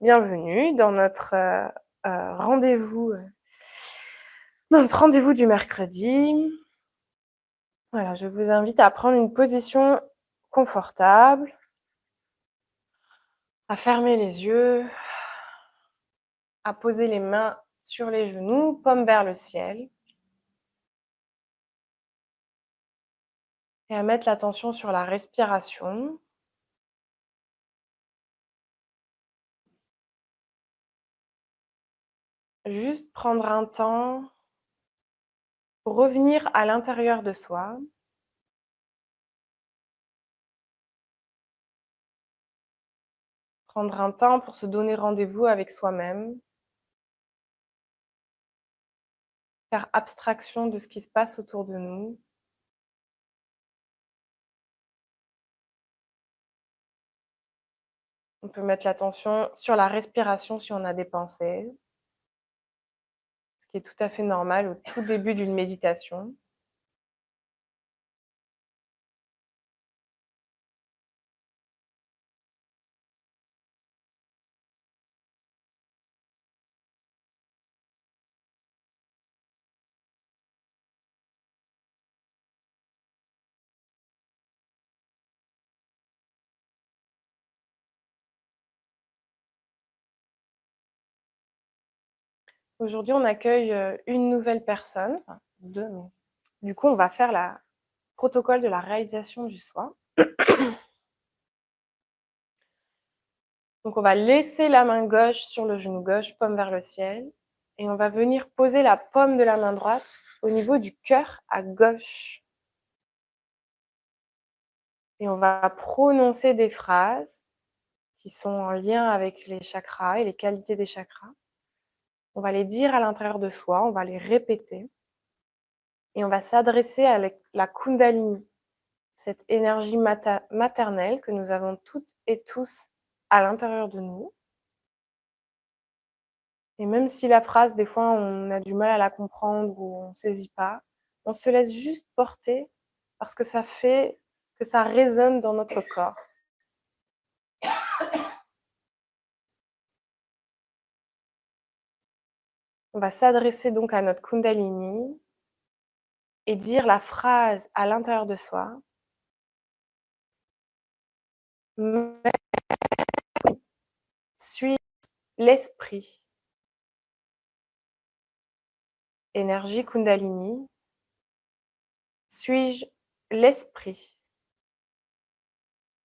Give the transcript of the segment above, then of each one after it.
Bienvenue dans rendez-vous, notre rendez-vous du mercredi. Voilà, je vous invite à prendre une position confortable, à fermer les yeux, à poser les mains sur les genoux, paumes vers le ciel et à mettre l'attention sur la respiration. Juste prendre un temps pour revenir à l'intérieur de soi. Prendre un temps pour se donner rendez-vous avec soi-même. Faire abstraction de ce qui se passe autour de nous. On peut mettre l'attention sur la respiration si on a des pensées, ce qui est tout à fait normal au tout début d'une méditation. Aujourd'hui, on accueille une nouvelle personne, enfin 2 mais du coup, on va faire le protocole de la réalisation du soi. Donc on va laisser la main gauche sur le genou gauche, paume vers le ciel, et on va venir poser la paume de la main droite au niveau du cœur à gauche. Et on va prononcer des phrases qui sont en lien avec les chakras et les qualités des chakras. On va les dire à l'intérieur de soi, on va les répéter et on va s'adresser à la Kundalini, cette énergie maternelle que nous avons toutes et tous à l'intérieur de nous. Et même si la phrase, des fois, on a du mal à la comprendre ou on ne saisit pas, on se laisse juste porter parce que ça résonne dans notre corps. On va s'adresser donc à notre Kundalini et dire la phrase à l'intérieur de soi. Suis l'esprit. Énergie Kundalini. Suis-je l'esprit?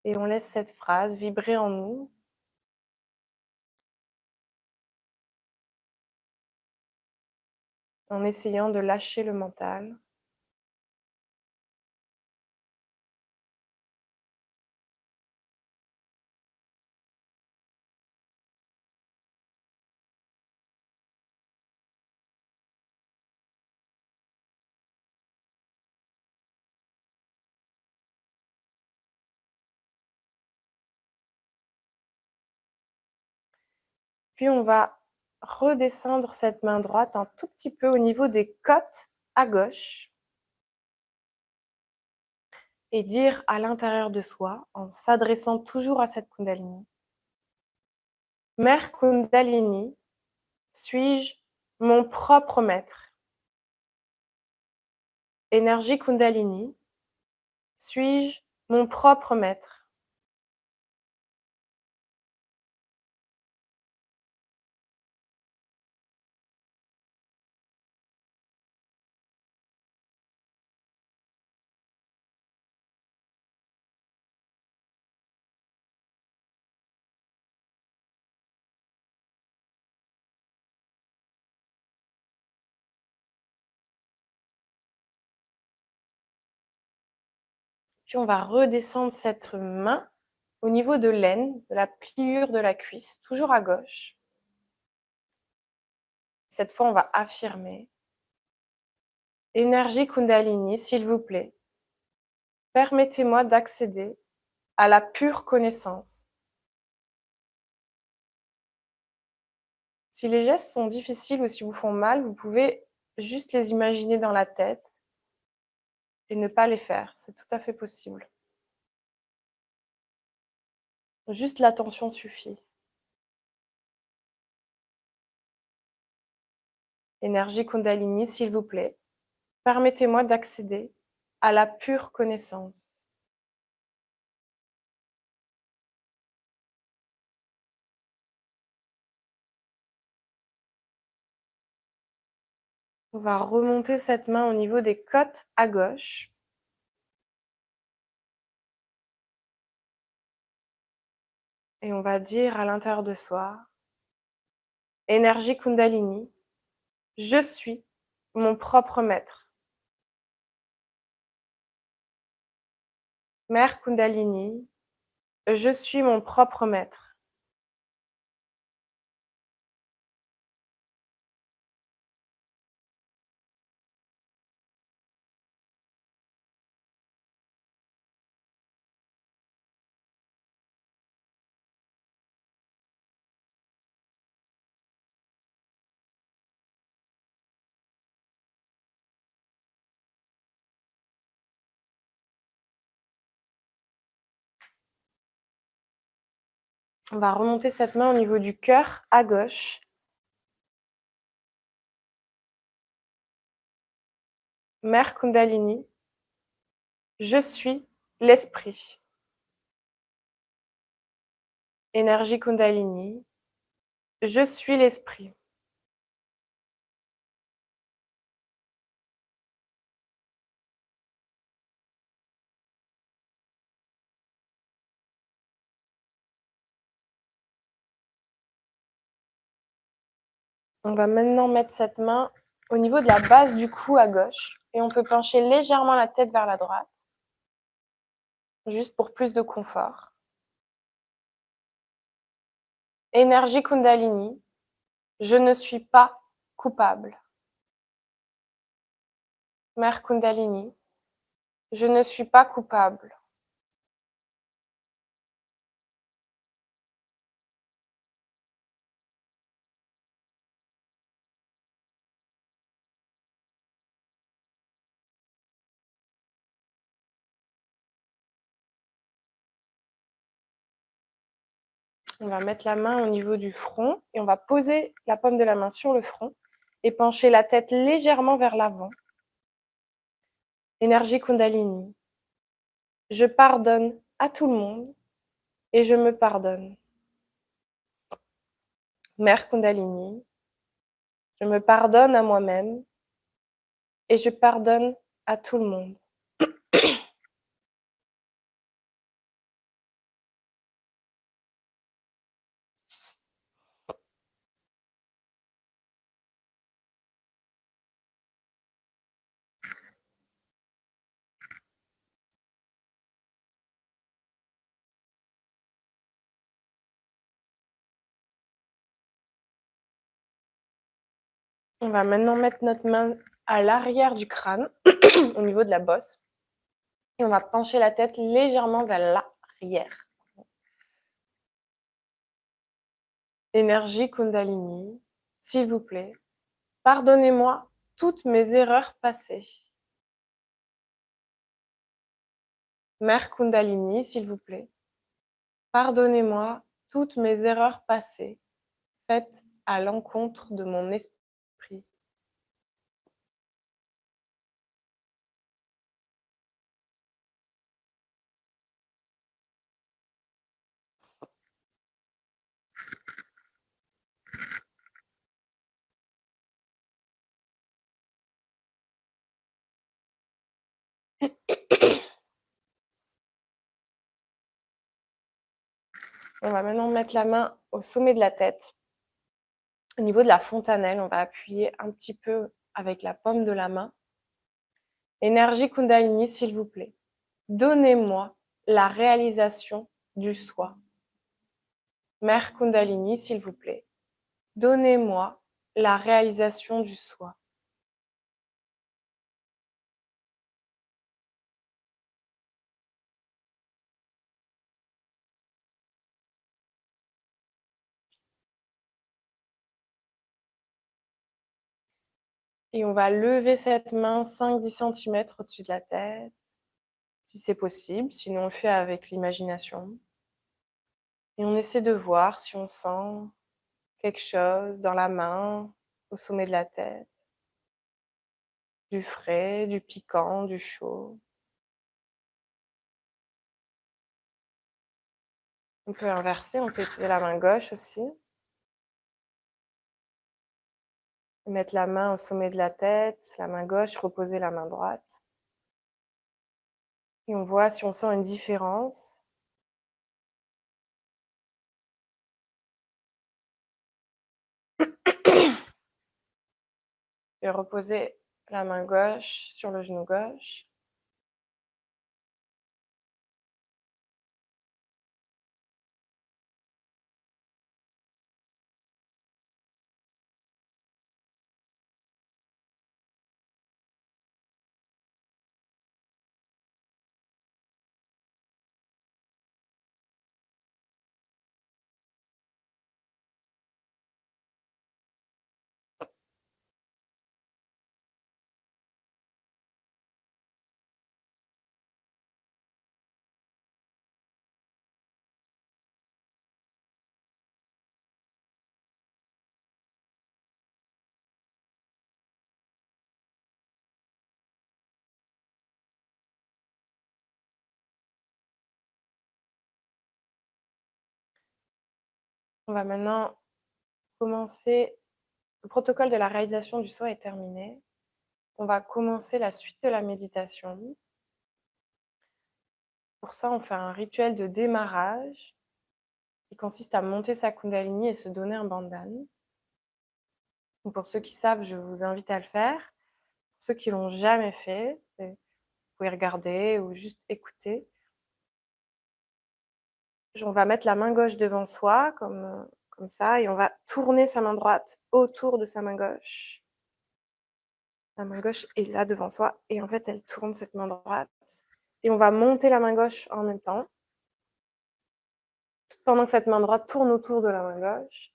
Et on laisse cette phrase vibrer en nous. En essayant de lâcher le mental. Puis on va redescendre cette main droite un tout petit peu au niveau des côtes à gauche et dire à l'intérieur de soi, en s'adressant toujours à cette Kundalini: Mère Kundalini, suis-je mon propre maître? Énergie Kundalini, suis-je mon propre maître? Puis on va redescendre cette main au niveau de l'aine, de la pliure de la cuisse, toujours à gauche. Cette fois, on va affirmer: Énergie Kundalini, s'il vous plaît, permettez-moi d'accéder à la pure connaissance. Si les gestes sont difficiles ou si vous font mal, vous pouvez juste les imaginer dans la tête et ne pas les faire. C'est tout à fait possible. Juste l'attention suffit. Énergie Kundalini, s'il vous plaît, permettez-moi d'accéder à la pure connaissance. On va remonter cette main au niveau des côtes à gauche. Et on va dire à l'intérieur de soi, énergie Kundalini, je suis mon propre maître. Mère Kundalini, je suis mon propre maître. On va remonter cette main au niveau du cœur à gauche. Mère Kundalini, je suis l'esprit. Énergie Kundalini, je suis l'esprit. On va maintenant mettre cette main au niveau de la base du cou à gauche et on peut pencher légèrement la tête vers la droite, juste pour plus de confort. Énergie Kundalini, je ne suis pas coupable. Mère Kundalini, je ne suis pas coupable. On va mettre la main au niveau du front et on va poser la paume de la main sur le front et pencher la tête légèrement vers l'avant. Énergie Kundalini, je pardonne à tout le monde et je me pardonne. Mère Kundalini, je me pardonne à moi-même et je pardonne à tout le monde. On va maintenant mettre notre main à l'arrière du crâne, au niveau de la bosse, et on va pencher la tête légèrement vers l'arrière. Énergie Kundalini, s'il vous plaît, pardonnez-moi toutes mes erreurs passées. Mère Kundalini, s'il vous plaît, pardonnez-moi toutes mes erreurs passées faites à l'encontre de mon esprit. On va maintenant mettre la main au sommet de la tête. Au niveau de la fontanelle, on va appuyer un petit peu avec la paume de la main. Énergie Kundalini, s'il vous plaît, donnez-moi la réalisation du soi. Mère Kundalini, s'il vous plaît, donnez-moi la réalisation du soi. Et on va lever cette main 5-10 cm au-dessus de la tête, si c'est possible, sinon on le fait avec l'imagination. Et on essaie de voir si on sent quelque chose dans la main, au sommet de la tête, du frais, du piquant, du chaud. On peut inverser, on peut utiliser la main gauche aussi. Mettre la main au sommet de la tête, la main gauche, reposer la main droite. Et on voit si on sent une différence. Et reposer la main gauche sur le genou gauche. On va maintenant commencer. Le protocole de la réalisation du soi est terminé. On va commencer la suite de la méditation. Pour ça, on fait un rituel de démarrage qui consiste à monter sa Kundalini et se donner un bandhan. Pour ceux qui savent, je vous invite à le faire. Pour ceux qui l'ont jamais fait, vous pouvez regarder ou juste écouter. On va mettre la main gauche devant soi, comme ça, et on va tourner sa main droite autour de sa main gauche. La main gauche est là devant soi, et en fait, elle tourne cette main droite. Et on va monter la main gauche en même temps, pendant que cette main droite tourne autour de la main gauche.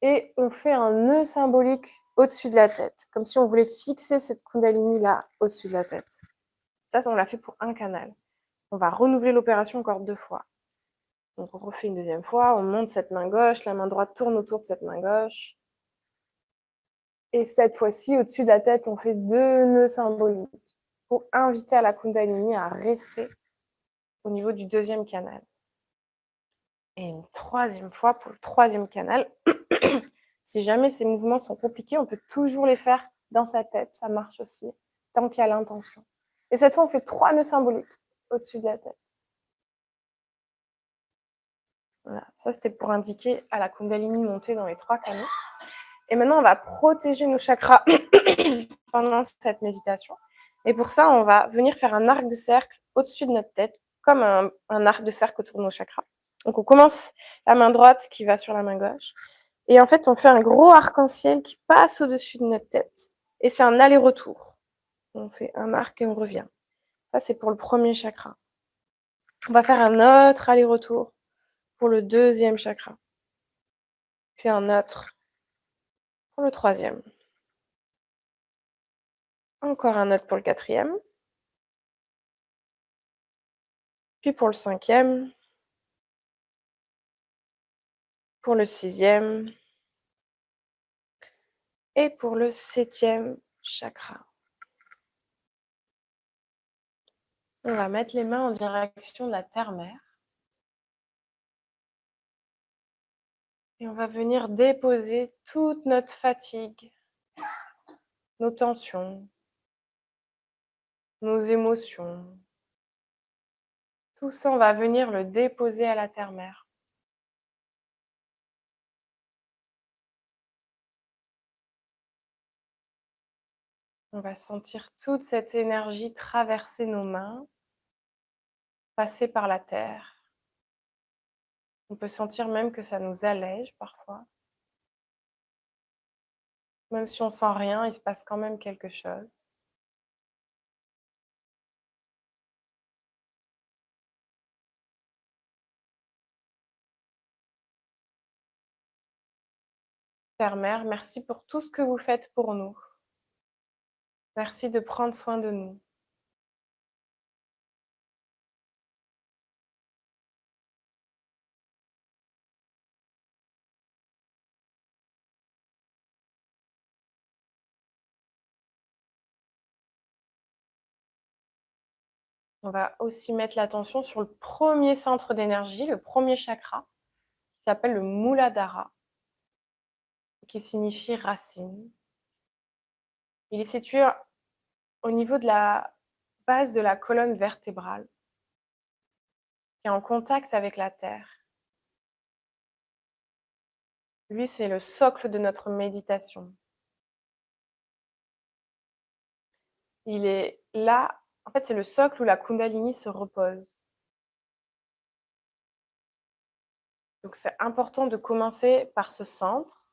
Et on fait un nœud symbolique au-dessus de la tête, comme si on voulait fixer cette Kundalini-là au-dessus de la tête. Ça, on l'a fait pour un canal. On va renouveler l'opération encore 2 fois. Donc on refait une deuxième fois, on monte cette main gauche, la main droite tourne autour de cette main gauche. Et cette fois-ci, au-dessus de la tête, on fait 2 nœuds symboliques pour inviter à la Kundalini à rester au niveau du deuxième canal. Et une troisième fois pour le troisième canal. Si jamais ces mouvements sont compliqués, on peut toujours les faire dans sa tête, ça marche aussi, tant qu'il y a l'intention. Et cette fois, on fait 3 nœuds symboliques au-dessus de la tête. Voilà, ça c'était pour indiquer à la Kundalini monter dans les 3 canaux. Et maintenant, on va protéger nos chakras pendant cette méditation. Et pour ça, on va venir faire un arc de cercle au-dessus de notre tête, comme un arc de cercle autour de nos chakras. Donc on commence la main droite qui va sur la main gauche. Et en fait, on fait un gros arc-en-ciel qui passe au-dessus de notre tête. Et c'est un aller-retour. On fait un arc et on revient. Ça, c'est pour le premier chakra. On va faire un autre aller-retour pour le deuxième chakra. Puis un autre pour le troisième. Encore un autre pour le quatrième. Puis pour le cinquième. Pour le sixième. Et pour le septième chakra. On va mettre les mains en direction de la terre-mère. Et on va venir déposer toute notre fatigue, nos tensions, nos émotions. Tout ça, on va venir le déposer à la terre-mère. On va sentir toute cette énergie traverser nos mains, passer par la terre. On peut sentir même que ça nous allège parfois. Même si on sent rien, il se passe quand même quelque chose. Terre-mère, merci pour tout ce que vous faites pour nous. Merci de prendre soin de nous. On va aussi mettre l'attention sur le premier centre d'énergie, le premier chakra, qui s'appelle le Muladhara, qui signifie racine. Il est situé au niveau de la base de la colonne vertébrale, qui est en contact avec la terre. Lui, c'est le socle de notre méditation. Il est là, en fait, c'est le socle où la Kundalini se repose. Donc, c'est important de commencer par ce centre,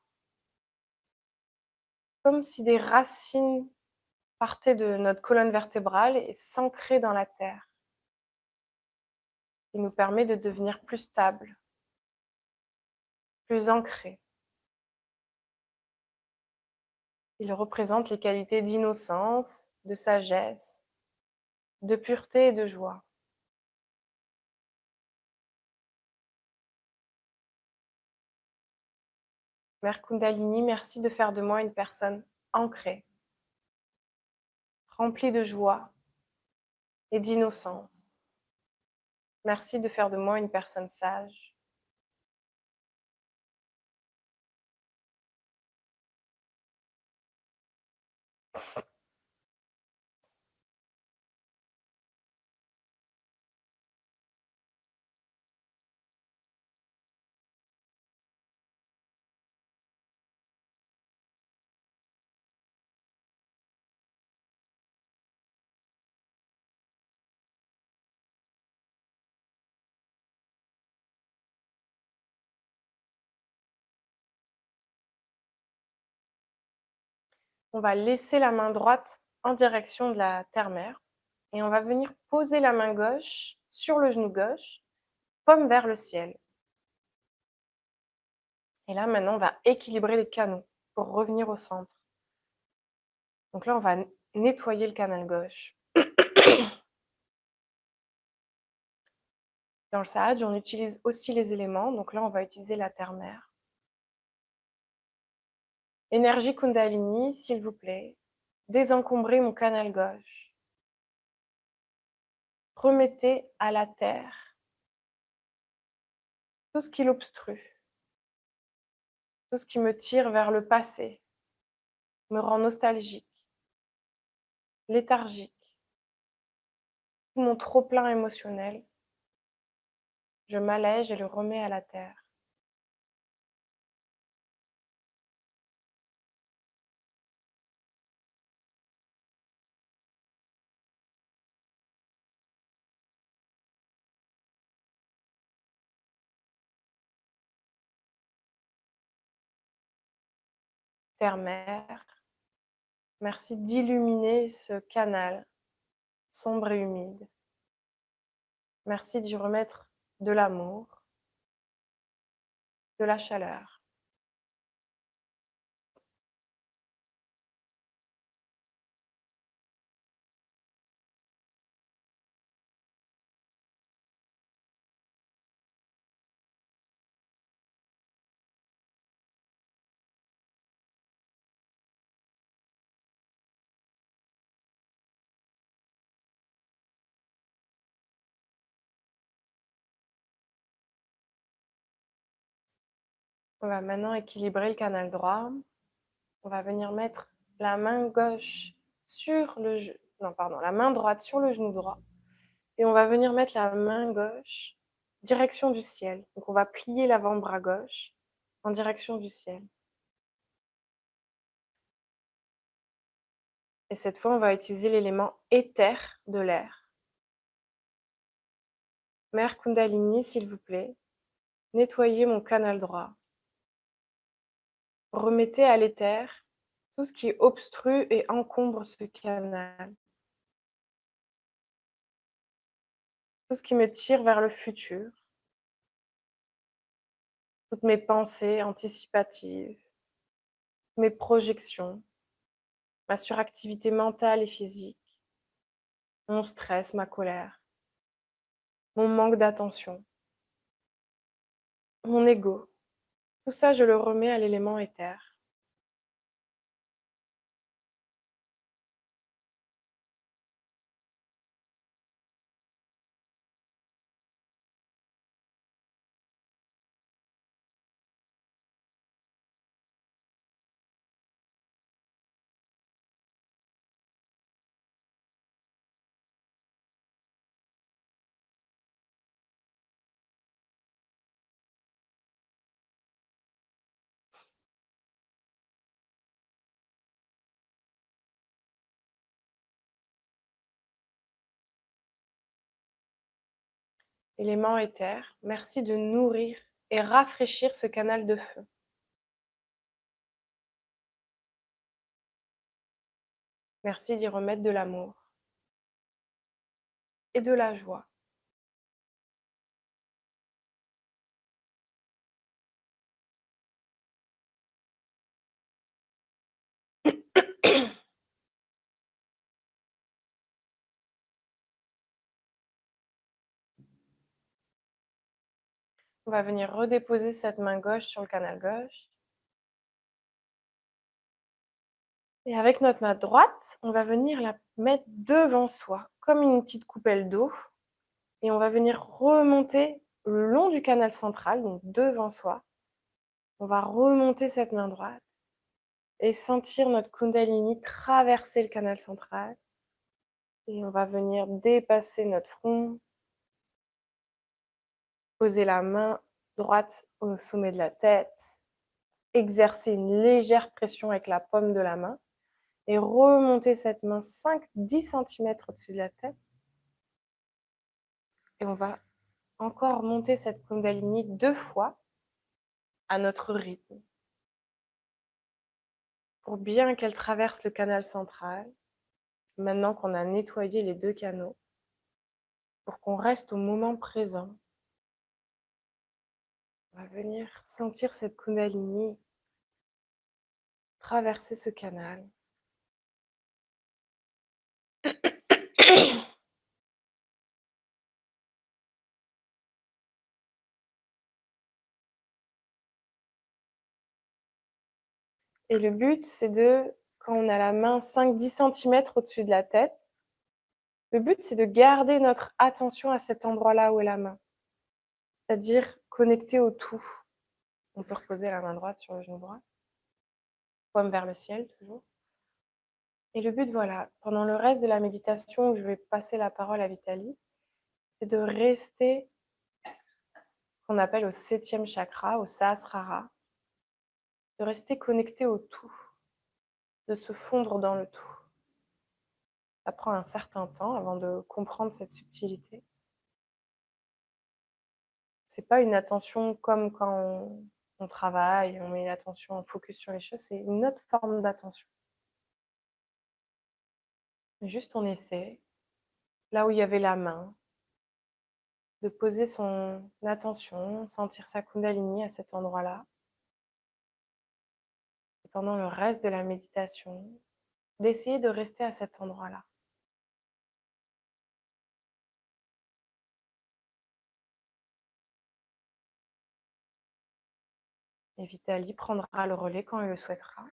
comme si des racines partaient de notre colonne vertébrale et s'ancraient dans la terre. Il nous permet de devenir plus stable, plus ancré. Il représente les qualités d'innocence, de sagesse, de pureté et de joie. Mère Kundalini, merci de faire de moi une personne ancrée, remplie de joie et d'innocence. Merci de faire de moi une personne sage. On va laisser la main droite en direction de la terre-mère et on va venir poser la main gauche sur le genou gauche, paume vers le ciel. Et là, maintenant, on va équilibrer les canaux pour revenir au centre. Donc là, on va nettoyer le canal gauche. Dans le Sahaj, on utilise aussi les éléments. Donc là, on va utiliser la terre-mère. Énergie Kundalini, s'il vous plaît. Désencombrez mon canal gauche. Remettez à la terre tout ce qui l'obstrue, tout ce qui me tire vers le passé, me rend nostalgique, léthargique, tout mon trop-plein émotionnel. Je m'allège et le remets à la terre. Terre-mère, merci d'illuminer ce canal sombre et humide. Merci d'y remettre de l'amour, de la chaleur. On va maintenant équilibrer le canal droit. On va venir mettre la main gauche sur le genou, non pardon, la main droite sur le genou droit. Et on va venir mettre la main gauche direction du ciel. Donc on va plier l'avant-bras gauche en direction du ciel. Et cette fois, on va utiliser l'élément éther de l'air. Mère Kundalini, s'il vous plaît, nettoyez mon canal droit. Remettez à l'éther tout ce qui obstrue et encombre ce canal. Tout ce qui me tire vers le futur. Toutes mes pensées anticipatives. Mes projections. Ma suractivité mentale et physique. Mon stress, ma colère. Mon manque d'attention. Mon ego. Tout ça, je le remets à l'élément éther. Élément éther, merci de nourrir et rafraîchir ce canal de feu. Merci d'y remettre de l'amour et de la joie. On va venir redéposer cette main gauche sur le canal gauche. Et avec notre main droite, on va venir la mettre devant soi, comme une petite coupelle d'eau. Et on va venir remonter le long du canal central, donc devant soi. On va remonter cette main droite et sentir notre Kundalini traverser le canal central. Et on va venir dépasser notre front, poser la main droite au sommet de la tête, exercer une légère pression avec la paume de la main et remonter cette main 5-10 cm au-dessus de la tête. Et on va encore monter cette Kundalini 2 fois à notre rythme pour bien qu'elle traverse le canal central. Maintenant qu'on a nettoyé les 2 canaux, pour qu'on reste au moment présent, on va venir sentir cette Kundalini traverser ce canal. Et le but, c'est quand on a la main 5-10 cm au-dessus de la tête, le but, c'est de garder notre attention à cet endroit-là où est la main, c'est-à-dire connecter au tout. On peut reposer la main droite sur le genou droit, paume vers le ciel toujours. Et le but, voilà, pendant le reste de la méditation, où je vais passer la parole à Vitali, c'est de rester ce qu'on appelle au 7e chakra, au Sahasrara, de rester connecté au tout, de se fondre dans le tout. Ça prend un certain temps avant de comprendre cette subtilité. C'est pas une attention comme quand on travaille, on met l'attention, on focus sur les choses, c'est une autre forme d'attention. Juste on essaie, là où il y avait la main, de poser son attention, sentir sa Kundalini à cet endroit-là. Et pendant le reste de la méditation, d'essayer de rester à cet endroit-là. Et Vitali prendra le relais quand elle le souhaitera.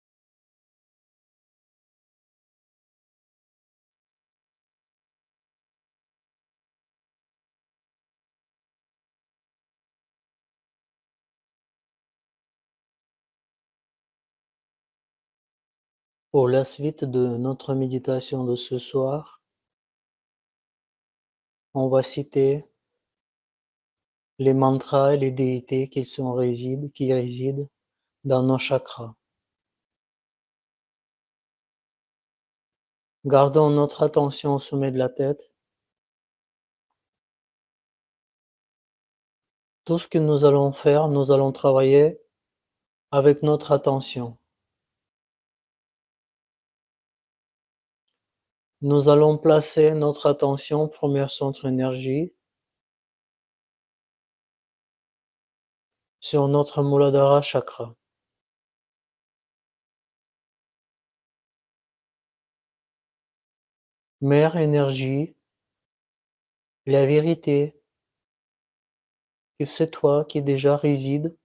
Pour la suite de notre méditation de ce soir, on va citer les mantras et les déités qui résident dans nos chakras. Gardons notre attention au sommet de la tête. Tout ce que nous allons faire, nous allons travailler avec notre attention. Nous allons placer notre attention, premier centre énergie, sur notre Muladhara chakra. Mère énergie, la vérité, que c'est toi qui déjà réside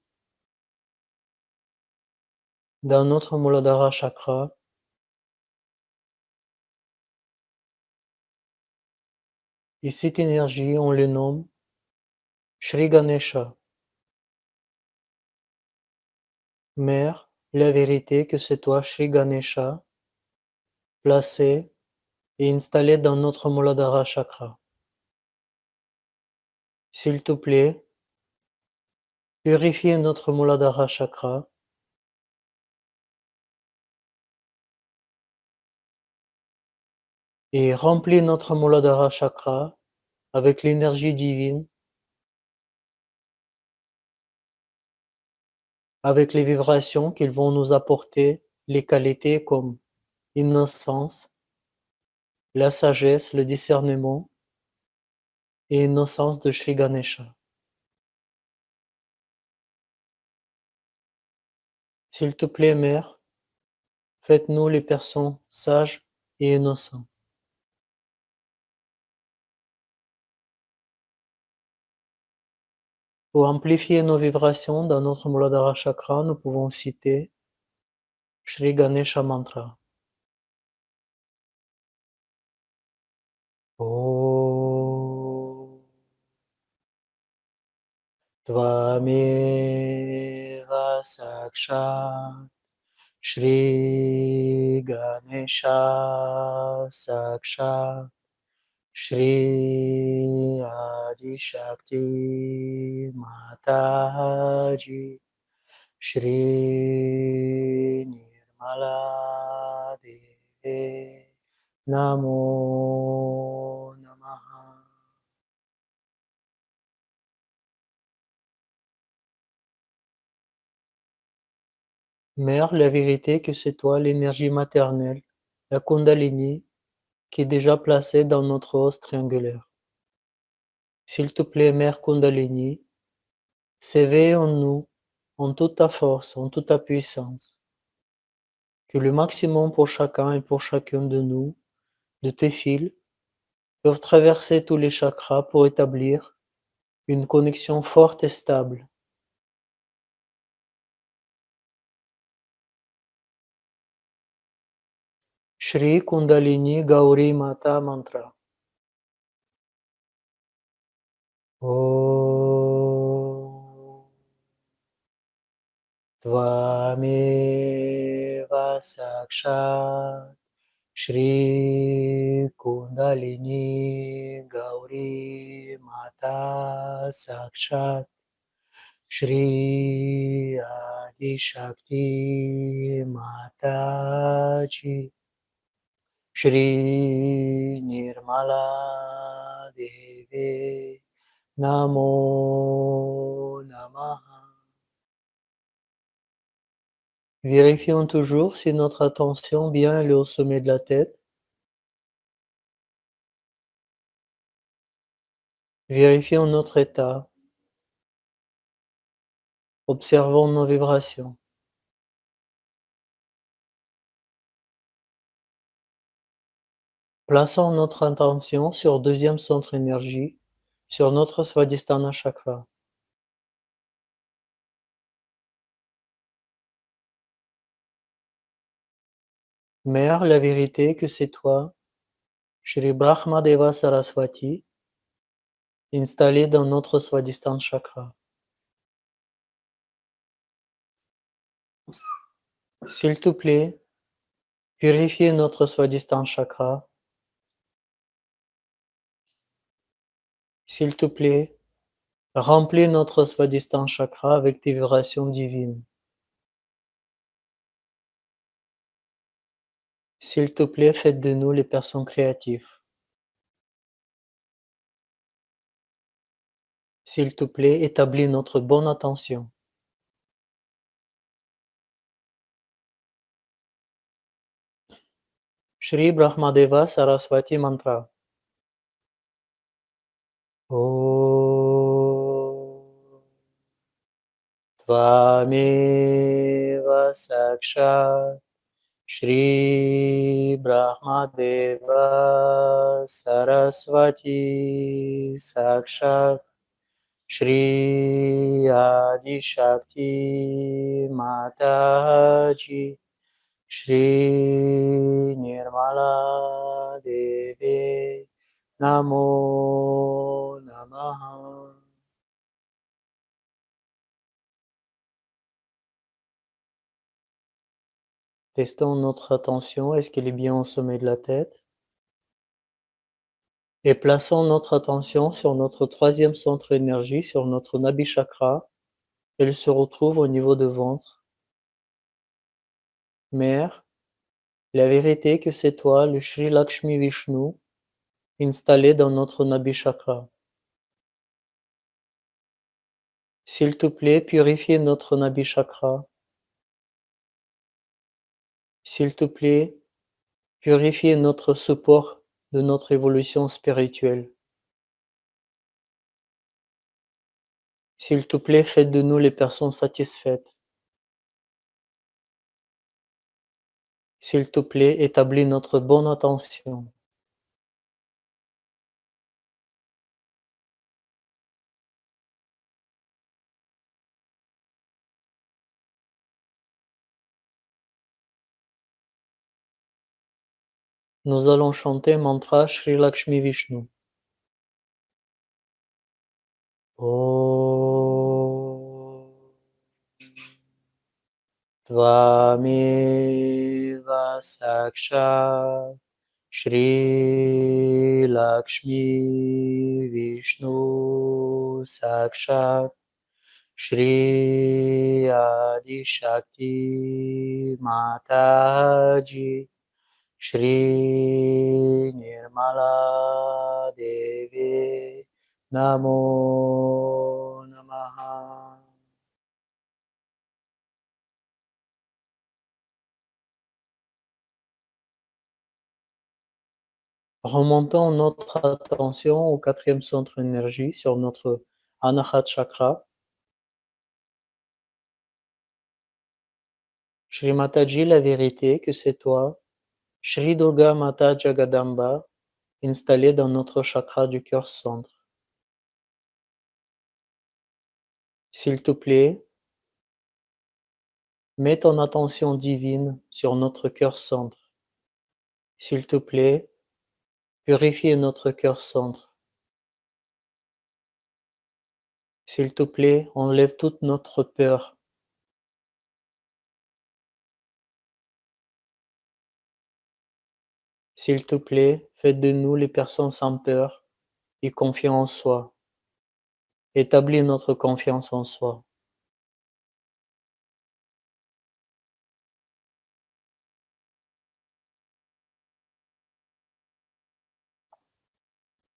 dans notre Muladhara chakra. Et cette énergie, on le nomme Shri Ganesha. Mère, la vérité que c'est toi, Shri Ganesha, placé et installé dans notre Muladhara chakra. S'il te plaît, purifiez notre Muladhara chakra et remplis notre Muladhara chakra avec l'énergie divine avec les vibrations qu'ils vont nous apporter, les qualités comme innocence, la sagesse, le discernement et innocence de Shri Ganesha. S'il te plaît, Mère, faites-nous les personnes sages et innocents. Pour amplifier nos vibrations dans notre Muladhara Chakra, nous pouvons citer Shri Ganesha Mantra. Om Tvameva Sakshat Shri Ganesha Sakshat Shri Adi Shakti Mataji Shri Nirmala Deve Namo Namaha. Mère, la vérité que c'est toi l'énergie maternelle, la Kundalini, qui est déjà placée dans notre os triangulaire. S'il te plaît, Mère Kundalini, s'éveille en nous, en toute ta force, en toute ta puissance. Que le maximum pour chacun et pour chacune de nous, de tes fils, peuvent traverser tous les chakras pour établir une connexion forte et stable. Shri Kundalini Gauri Mata Mantra. Om Tvameva Sakshat Shri Kundalini Gauri Mata Sakshat Shri Adi Shakti Mataji Shri Nirmala Deve Namo Namaha. Vérifions toujours si notre attention bien est au sommet de la tête. Vérifions notre état. Observons nos vibrations. Plaçons notre attention sur deuxième centre énergie, sur notre Svadhisthana Chakra. Mère, la vérité que c'est toi, Shri Brahmadeva Saraswati, installé dans notre Svadhisthana Chakra. S'il te plaît, purifiez notre Svadhisthana Chakra. S'il te plaît, remplis notre Svadhisthana Chakra avec tes vibrations divines. S'il te plaît, faites de nous les personnes créatives. S'il te plaît, établis notre bonne attention. Shri Brahmadeva Saraswati Mantra. Om Tvameva Sakshat Shri Brahmadeva Saraswati Sakshat Shri Adi Shakti Mataji Shri Nirmala Deve Namo Namaha. Testons notre attention, est-ce qu'elle est bien au sommet de la tête? Et plaçons notre attention sur notre troisième centre énergie, sur notre Nabi Chakra. Elle se retrouve au niveau de ventre. Mère, la vérité que c'est toi, le Shri Lakshmi Vishnu, installé dans notre Nabi Chakra. S'il te plaît, purifie notre Nabi Chakra. S'il te plaît, purifie notre support de notre évolution spirituelle. S'il te plaît, fais de nous les personnes satisfaites. S'il te plaît, établis notre bonne attention. Nous allons chanter mantra Shri Lakshmi Vishnu. Om Tvameva Sakshat Shri Lakshmi Vishnu Sakshat Shri Adi Shakti Mataji Shri Nirmala Devi Namo Namaha. Remontons notre attention au quatrième centre d'énergie sur notre Anahat Chakra. Shri Mataji, la vérité que c'est toi, Shri Durga Mata Jagadamba, installée dans notre chakra du cœur centre. S'il te plaît, mets ton attention divine sur notre cœur centre. S'il te plaît, purifie notre cœur centre. S'il te plaît, enlève toute notre peur. S'il te plaît, fais de nous les personnes sans peur et confiants en soi. Établis notre confiance en soi.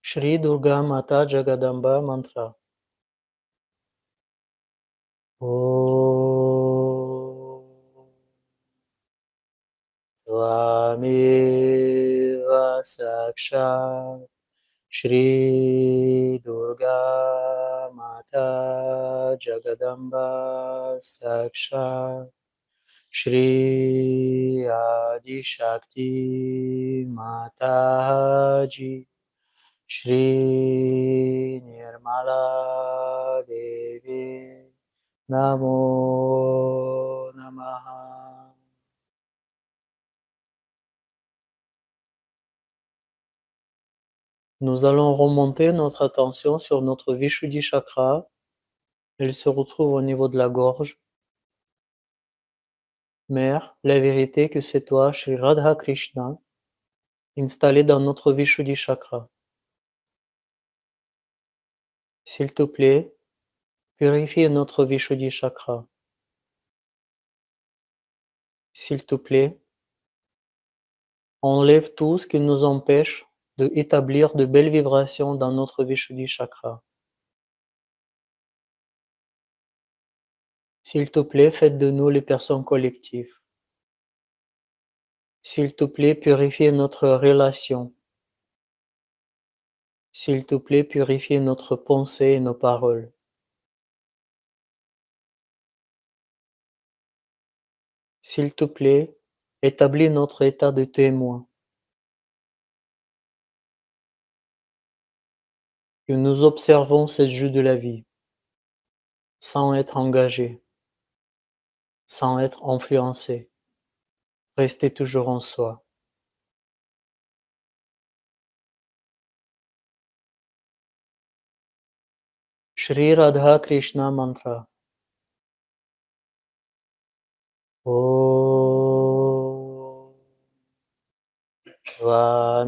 Shri Durga Mata Jagadamba Mantra. Om Tvameva Sakshat Shri Durga Mata Jagadamba Sakshat Shri Adi Shakti Mataji Shri Nirmala Devi Namo Namaha. Nous allons remonter notre attention sur notre Vishuddhi Chakra. Elle se retrouve au niveau de la gorge. Mère, la vérité que c'est toi, Shri Radha Krishna, installé dans notre Vishuddhi Chakra. S'il te plaît, purifie notre Vishuddhi Chakra. S'il te plaît, enlève tout ce qui nous empêche de établir de belles vibrations dans notre Vishuddhi Chakra. S'il te plaît, fais de nous les personnes collectives. S'il te plaît, purifie notre relation. S'il te plaît, purifie notre pensée et nos paroles. S'il te plaît, établis notre état de témoin. Que nous observons ce jeu de la vie, sans être engagés, sans être influencés. Rester toujours en soi. Shri Radha Krishna Mantra. Om Tvameva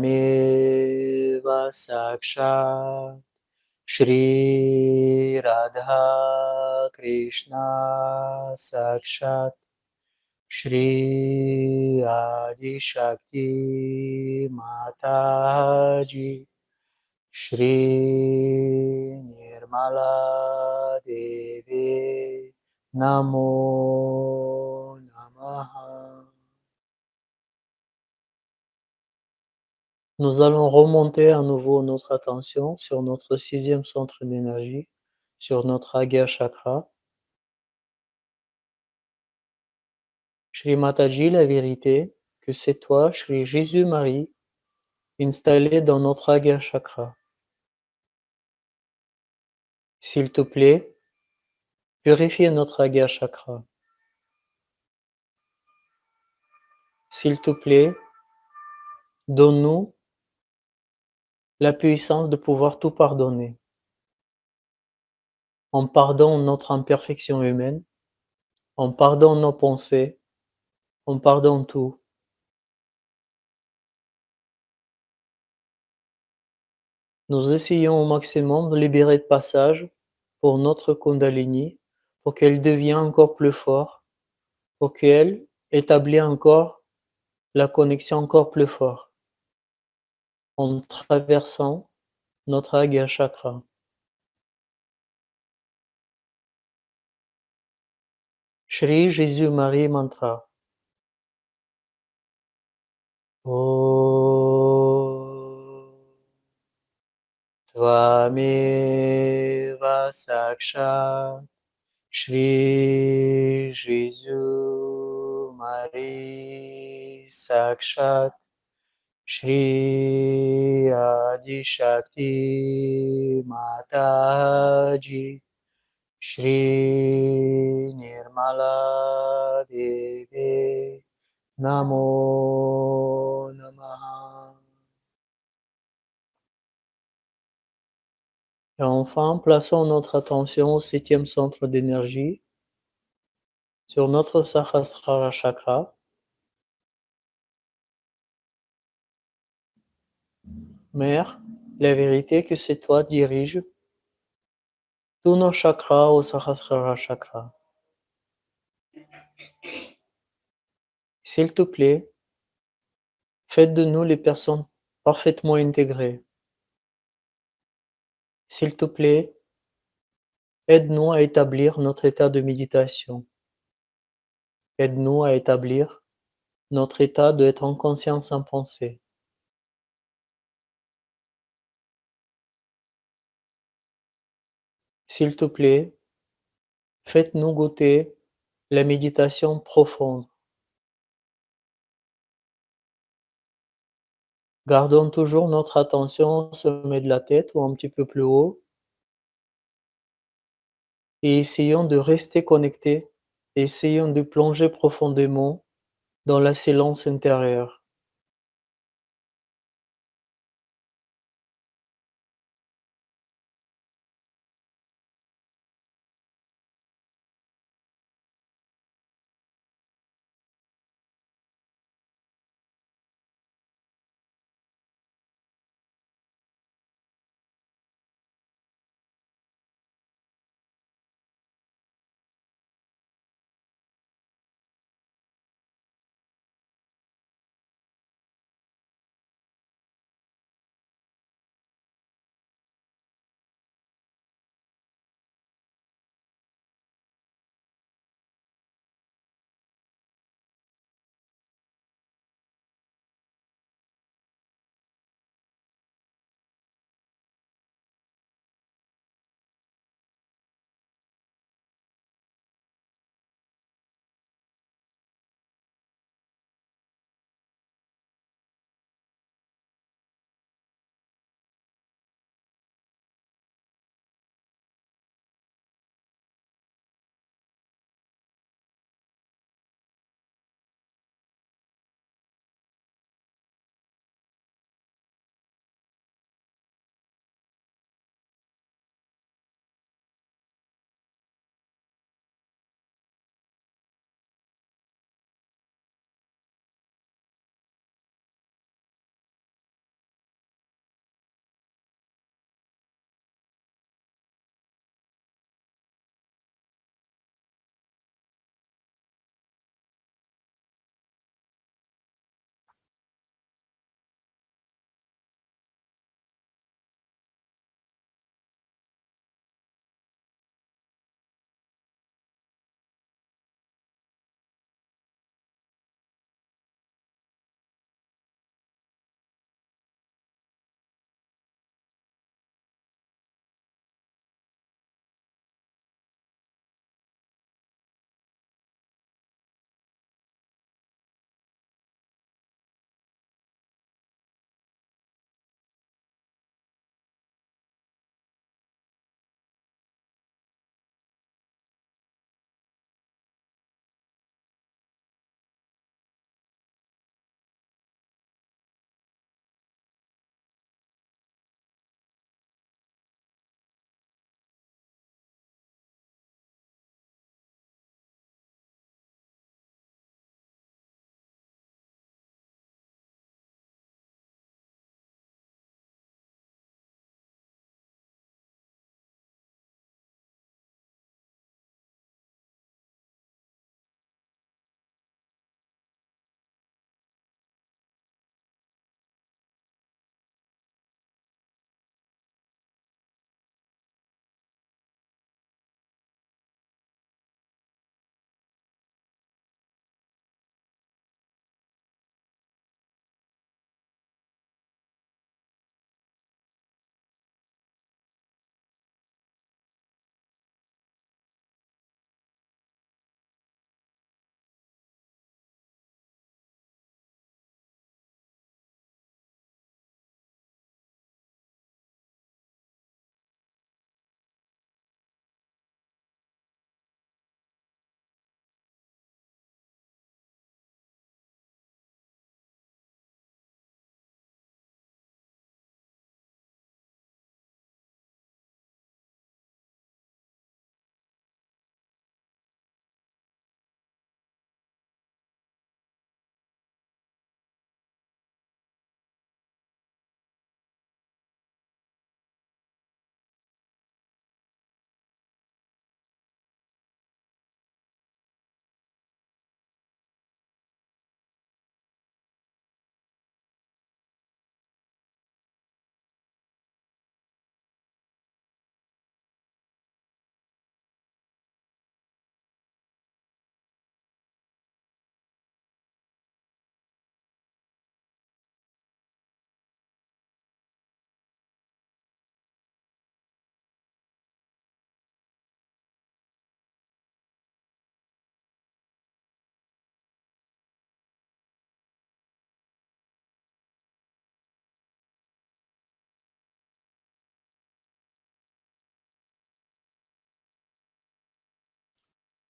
Sakshat Shri Radha Krishna Sakshat Shri Adi Shakti Mataji Shri Nirmala Deve Namo Namaha. Nous allons remonter à nouveau notre attention sur notre 6e centre d'énergie, sur notre Agya Chakra. Shri Mataji, la vérité, que c'est toi, Shri Jésus-Marie, installé dans notre Agya Chakra. S'il te plaît, purifie notre Agya Chakra. S'il te plaît, donne-nous la puissance de pouvoir tout pardonner. On pardonne notre imperfection humaine, on pardonne nos pensées, on pardonne tout. Nous essayons au maximum de libérer de passage pour notre Kundalini, pour qu'elle devienne encore plus forte, pour qu'elle établisse encore la connexion encore plus forte, en traversant notre Agya Chakra. Shri Jésus-Marie Mantra. Om Tvameva Sakshat Shri Jésus-Marie Sakshat Shri Adi Shakti Mataji Shri Nirmala Devi Namo Namaha. Et enfin, plaçons notre attention au 7e centre d'énergie, sur notre Sahasrara Chakra. Mère, la vérité que c'est toi dirige tous nos chakras au Sahasrara Chakra. S'il te plaît, fais de nous les personnes parfaitement intégrées. S'il te plaît, aide-nous à établir notre état de méditation. Aide-nous à établir notre état d'être en conscience sans pensée. S'il te plaît, faites-nous goûter la méditation profonde. Gardons toujours notre attention au sommet de la tête ou un petit peu plus haut et essayons de rester connectés, essayons de plonger profondément dans la silence intérieure.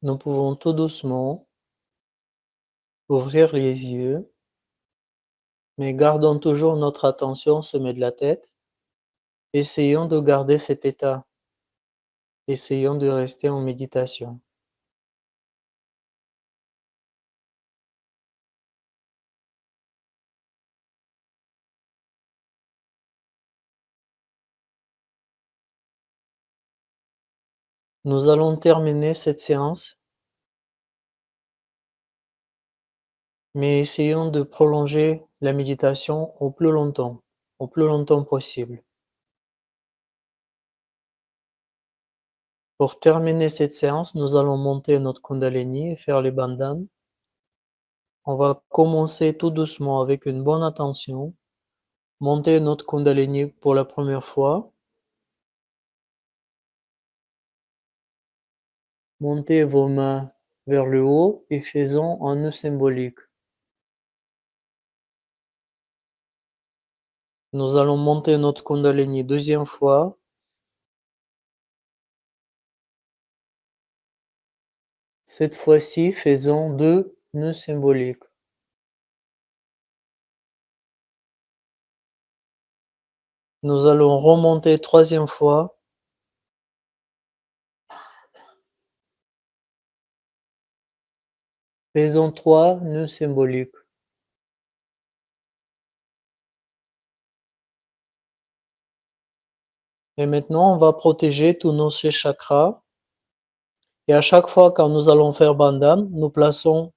Nous pouvons tout doucement ouvrir les yeux, mais gardons toujours notre attention au sommet de la tête. Essayons de garder cet état. Essayons de rester en méditation. Nous allons terminer cette séance, mais essayons de prolonger la méditation au plus longtemps possible. Pour terminer cette séance, nous allons monter notre Kundalini et faire les bandhanes. On va commencer tout doucement avec une bonne attention, monter notre Kundalini pour la première fois. Montez vos mains vers le haut et faisons un nœud symbolique. Nous allons monter notre Kundalini deuxième fois. Cette fois-ci, faisons 2 nœuds symboliques. Nous allons remonter troisième fois. Faisons 3 nœuds symboliques. Et maintenant, on va protéger tous nos 6 chakras. Et à chaque fois quand nous allons faire bandhana, nous plaçons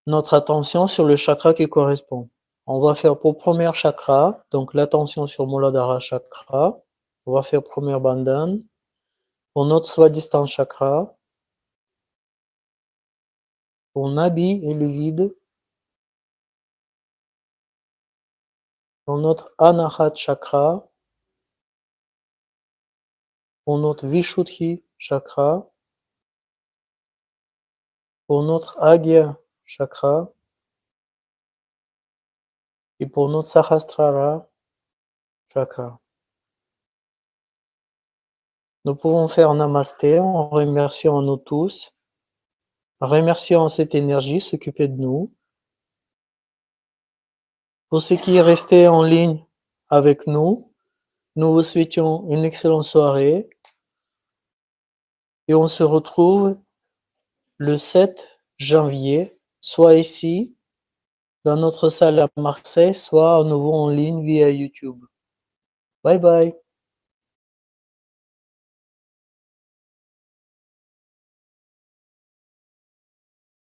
notre attention sur le chakra qui correspond. On va faire pour premier chakra, donc l'attention sur Muladhara chakra. On va faire première bandhana. Pour notre Svadhisthana chakra. Pour Nabhi et le vide. Pour notre Anahat chakra. Pour notre Vishuddhi chakra. Pour notre Agya chakra. Et pour notre Sahasrara chakra. Nous pouvons faire Namasté en remerciant nous tous, en remerciant cette énergie s'occuper de nous. Pour ceux qui restaient en ligne avec nous, nous vous souhaitons une excellente soirée et on se retrouve le 7 janvier, soit ici, dans notre salle à Marseille, soit à nouveau en ligne via YouTube. Bye bye.